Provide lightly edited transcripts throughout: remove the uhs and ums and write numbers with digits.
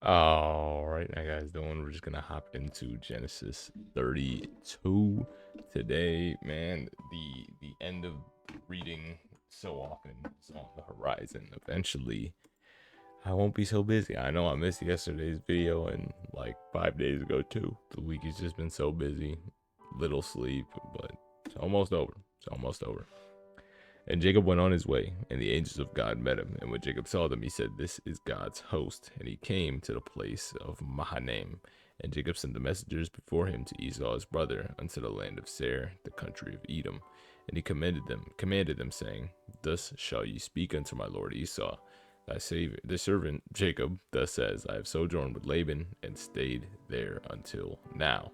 All right, how you guys doing? We're just gonna hop into Genesis 32 today, man. The end of reading so often is on the horizon. Eventually, I won't be so busy. I know I missed yesterday's video and like 5 days ago too. The week has just been so busy, little sleep, but it's almost over. It's almost over. And Jacob went on his way, and the angels of God met him. And when Jacob saw them, he said, "This is God's host." And he came to the place of Mahanaim. And Jacob sent the messengers before him to Esau his brother unto the land of Seir, the country of Edom. And he commanded them, saying, "Thus shall ye speak unto my lord Esau. Thy savior, the servant Jacob, thus says, I have sojourned with Laban and stayed there until now.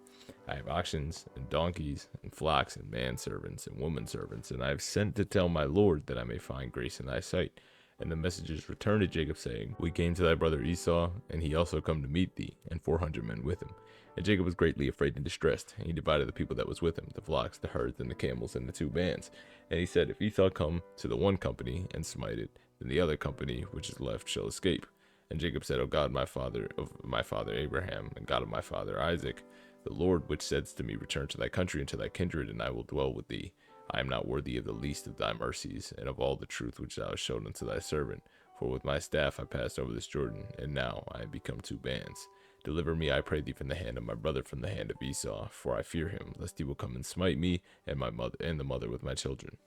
I have oxen and donkeys and flocks and manservants and womanservants, and I have sent to tell my lord that I may find grace in thy sight." And the messengers returned to Jacob, saying, "We came to thy brother Esau, and he also come to meet thee, and 400 men with him." And Jacob was greatly afraid and distressed, and he divided the people that was with him, the flocks, the herds, and the camels, in the two bands. And he said, "If Esau come to the one company and smite it, then the other company which is left shall escape." And Jacob said, "O God, my father of my father Abraham, and God of my father Isaac, the Lord which saidst to me, Return to thy country and to thy kindred, and I will dwell with thee. I am not worthy of the least of thy mercies, and of all the truth which thou hast shown unto thy servant. For with my staff I passed over this Jordan, and now I am become two bands. Deliver me, I pray thee, from the hand of my brother, from the hand of Esau, for I fear him, lest he will come and smite me and my mother and the mother with my children.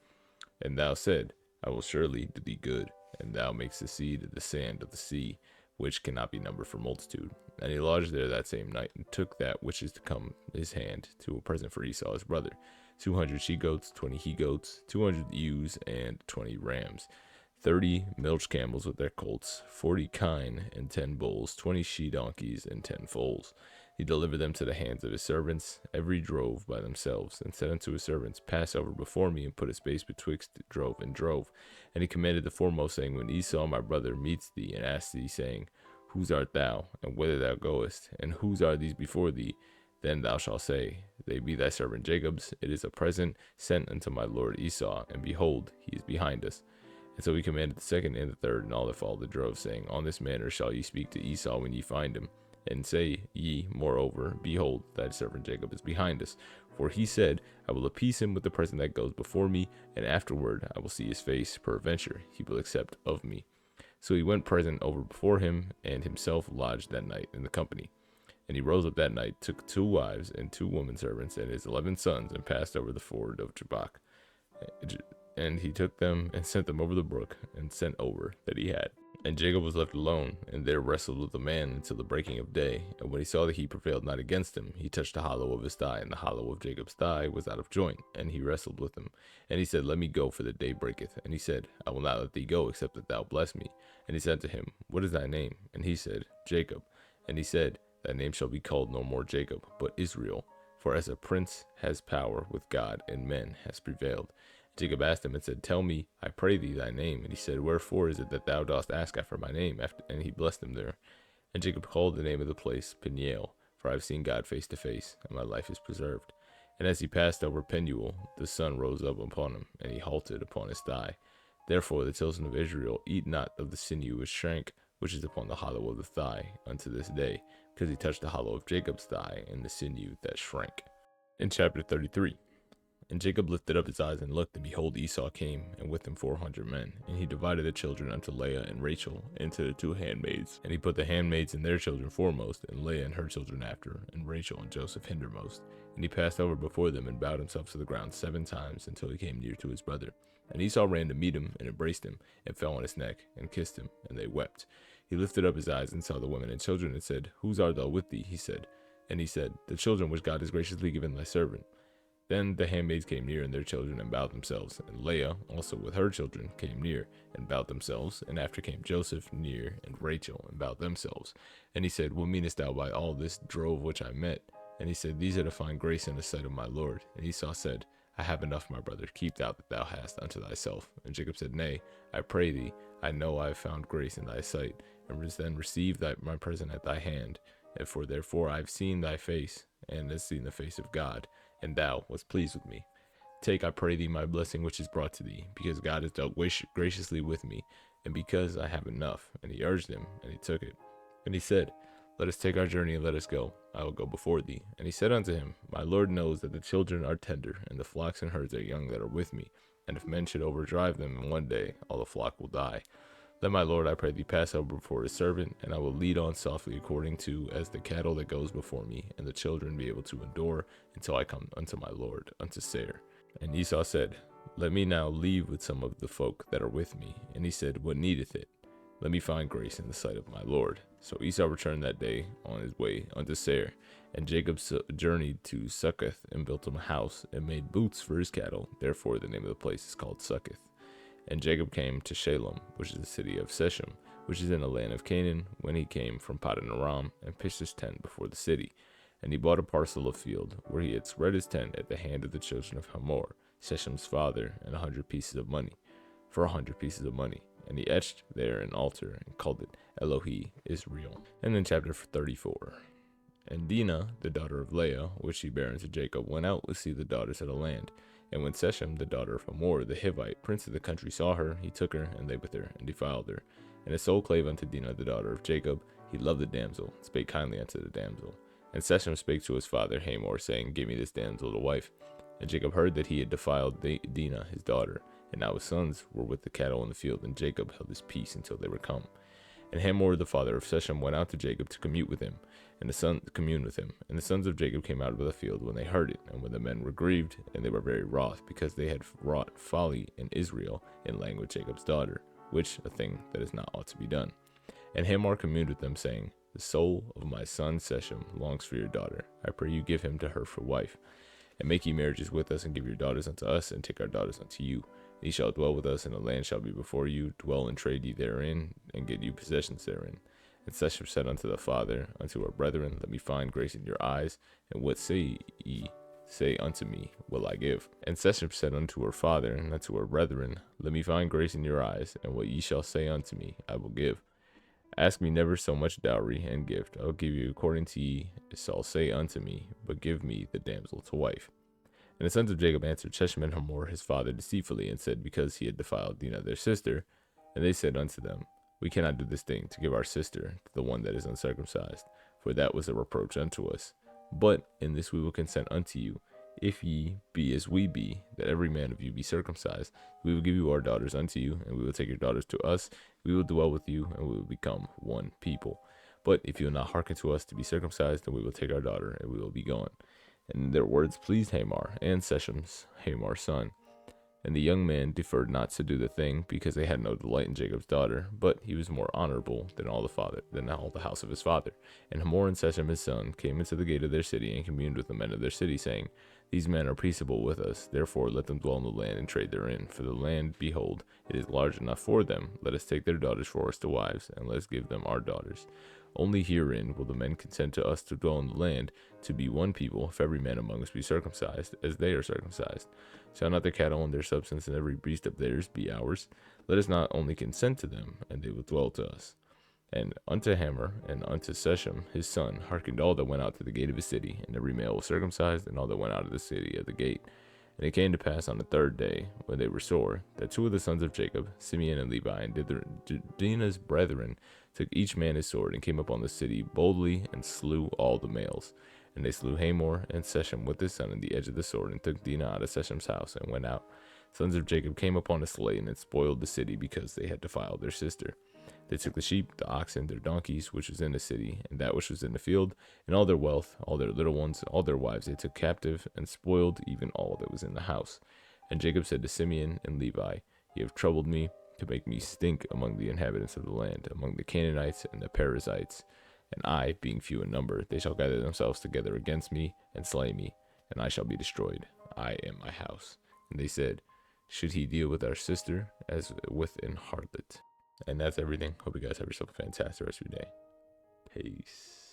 And thou said, I will surely do thee good, and thou makest the seed of the sand of the sea, which cannot be numbered for multitude." And he lodged there that same night, and took that which is to come his hand to a present for Esau his brother: 200 she goats, 20 he goats, 200 ewes, and 20 rams, 30 milch camels with their colts, 40 kine and 10 bulls, 20 she donkeys, and 10 foals. He delivered them to the hands of his servants, every drove by themselves, and said unto his servants, "Pass over before me, and put a space betwixt drove and drove." And he commanded the foremost, saying, "When Esau my brother meets thee, and asks thee, saying, Whose art thou, and whither thou goest, and whose are these before thee? Then thou shalt say, They be thy servant Jacob's. It is a present sent unto my lord Esau, and behold, he is behind us." And so he commanded the second and the third, and all that followed the drove, saying, "On this manner shall ye speak to Esau when ye find him. And say ye, moreover, Behold, thy servant Jacob is behind us. For he said, I will appease him with the present that goes before me, and afterward I will see his face. Peradventure he will accept of me." So he went present over before him, and himself lodged that night in the company. And he rose up that night, took 2 wives and 2 women servants, and his 11 sons, and passed over the ford of Jabbok. And he took them and sent them over the brook, and sent over that he had. And Jacob was left alone, and there wrestled with the man until the breaking of day. And when he saw that he prevailed not against him, he touched the hollow of his thigh, and the hollow of Jacob's thigh was out of joint. And he wrestled with him. And he said, "Let me go, for the day breaketh." And he said, "I will not let thee go, except that thou bless me." And he said to him, "What is thy name?" And he said, "Jacob." And he said, "Thy name shall be called no more Jacob, but Israel. For as a prince has power with God and men has prevailed." Jacob asked him and said, "Tell me, I pray thee, thy name." And he said, "Wherefore is it that thou dost ask after my name?" And he blessed him there. And Jacob called the name of the place Peniel, for I have seen God face to face, and my life is preserved. And as he passed over Penuel, the sun rose up upon him, and he halted upon his thigh. Therefore the children of Israel eat not of the sinew which shrank, which is upon the hollow of the thigh, unto this day, because he touched the hollow of Jacob's thigh, and the sinew that shrank. In chapter 33. And Jacob lifted up his eyes and looked, and behold, Esau came, and with him 400 men. And he divided the children unto Leah and Rachel, and to the 2 handmaids. And he put the handmaids and their children foremost, and Leah and her children after, and Rachel and Joseph hindermost. And he passed over before them, and bowed himself to the ground 7 times, until he came near to his brother. And Esau ran to meet him, and embraced him, and fell on his neck, and kissed him, and they wept. He lifted up his eyes, and saw the women and children, and said, "Whose art thou with thee?" He said. And he said, "The children which God has graciously given thy servant." Then the handmaids came near, and their children, and bowed themselves. And Leah also with her children came near, and bowed themselves. And after came Joseph near, and Rachel, and bowed themselves. And he said, "What meanest thou by all this drove which I met?" And he said, "These are to find grace in the sight of my Lord." And Esau said, "I have enough, my brother. Keep thou that thou hast unto thyself." And Jacob said, "Nay, I pray thee, I know I have found grace in thy sight, and then receive my present at thy hand. And for therefore I have seen thy face, and have seen the face of God, and thou wast pleased with me. Take, I pray thee, my blessing which is brought to thee, because God has dealt graciously with me, and because I have enough." And he urged him, and he took it. And he said, Let us take our journey and let us go. I will go before thee. And he said unto him, My Lord knows that the children are tender, and the flocks and herds are young that are with me. And if men should overdrive them in one day, all the flock will die. Let my Lord, I pray thee, pass over before his servant, and I will lead on softly according to as the cattle that goes before me, and the children be able to endure until I come unto my Lord, unto Seir. And Esau said, Let me now leave with some of the folk that are with me. And he said, What needeth it? Let me find grace in the sight of my Lord. So Esau returned that day on his way unto Seir, and Jacob journeyed to Succoth, and built him a house, and made booths for his cattle. Therefore the name of the place is called Succoth. And Jacob came to Shalem, which is the city of Shechem, which is in the land of Canaan, when he came from Paddan Aram, and pitched his tent before the city. And he bought a parcel of field, where he had spread his tent at the hand of the children of Hamor, Shechem's father, and 100 pieces of money, for 100 pieces of money. And he etched there an altar, and called it Elohi Israel. And then chapter 34. And Dinah, the daughter of Leah, which she bare unto Jacob, went out to see the daughters of the land. And when Shechem, the daughter of Hamor, the Hivite, prince of the country, saw her, he took her, and lay with her, and defiled her. And his soul clave unto Dinah, the daughter of Jacob. He loved the damsel, and spake kindly unto the damsel. And Shechem spake to his father Hamor, saying, Give me this damsel to wife. And Jacob heard that he had defiled Dinah, his daughter. And now his sons were with the cattle in the field, and Jacob held his peace until they were come. And Hamor, the father of Shechem, went out to Jacob to commune with him, and the sons of Jacob came out of the field when they heard it, and when the men were grieved, and they were very wroth, because they had wrought folly in Israel in laying with Jacob's daughter, which a thing that is not ought to be done. And Hamor communed with them, saying, The soul of my son Shechem longs for your daughter. I pray you give him to her for wife. And make ye marriages with us, and give your daughters unto us, and take our daughters unto you. Ye shall dwell with us, and the land shall be before you. Dwell and trade ye therein, and get you possessions therein. And Shechem said unto the father, unto our brethren, Let me find grace in your eyes, and what say ye? Say unto me, will I give? And Shechem said unto her father, and unto her brethren, Let me find grace in your eyes, and what ye shall say unto me, I will give. Ask me never so much dowry and gift. I will give you according to ye shall say unto me, but give me the damsel to wife. And the sons of Jacob answered Shechem and Hamor his father deceitfully, and said, Because he had defiled Dinah their sister. And they said unto them, We cannot do this thing, to give our sister to the one that is uncircumcised, for that was a reproach unto us. But in this we will consent unto you, if ye be as we be, that every man of you be circumcised. We will give you our daughters unto you, and we will take your daughters to us. We will dwell with you, and we will become one people. But if you will not hearken to us to be circumcised, then we will take our daughter, and we will be gone. And their words pleased Hamor and Shechem's, Hamar's son. And the young man deferred not to do the thing, because they had no delight in Jacob's daughter, but he was more honorable than all the house of his father. And Hamor and Shechem his son came into the gate of their city, and communed with the men of their city, saying, These men are peaceable with us, therefore let them dwell in the land and trade therein. For the land, behold, it is large enough for them. Let us take their daughters for us to wives, and let us give them our daughters. Only herein will the men consent to us to dwell in the land, to be one people, if every man among us be circumcised, as they are circumcised. Shall not the cattle and their substance and every beast of theirs be ours? Let us not only consent to them, and they will dwell to us. And unto Hamor and unto Shechem his son hearkened all that went out to the gate of his city, and every male was circumcised, and all that went out of the city at the gate. And it came to pass on the third day, when they were sore, that two of the sons of Jacob, Simeon and Levi, and Dinah's brethren, took each man his sword, and came upon the city boldly, and slew all the males. And they slew Hamor and Shechem with his son in the edge of the sword, and took Dinah out of Shechem's house, and went out. Sons of Jacob came upon a slain, and spoiled the city, because they had defiled their sister. They took the sheep, the oxen, their donkeys, which was in the city, and that which was in the field, and all their wealth, all their little ones, all their wives they took captive, and spoiled even all that was in the house. And Jacob said to Simeon and Levi, Ye have troubled me, to make me stink among the inhabitants of the land, among the Canaanites and the Perizzites. And I, being few in number, they shall gather themselves together against me, and slay me, and I shall be destroyed, I and my house. And they said, Should he deal with our sister as with an harlot? And that's everything. Hope you guys have yourself a fantastic rest of your day. Peace.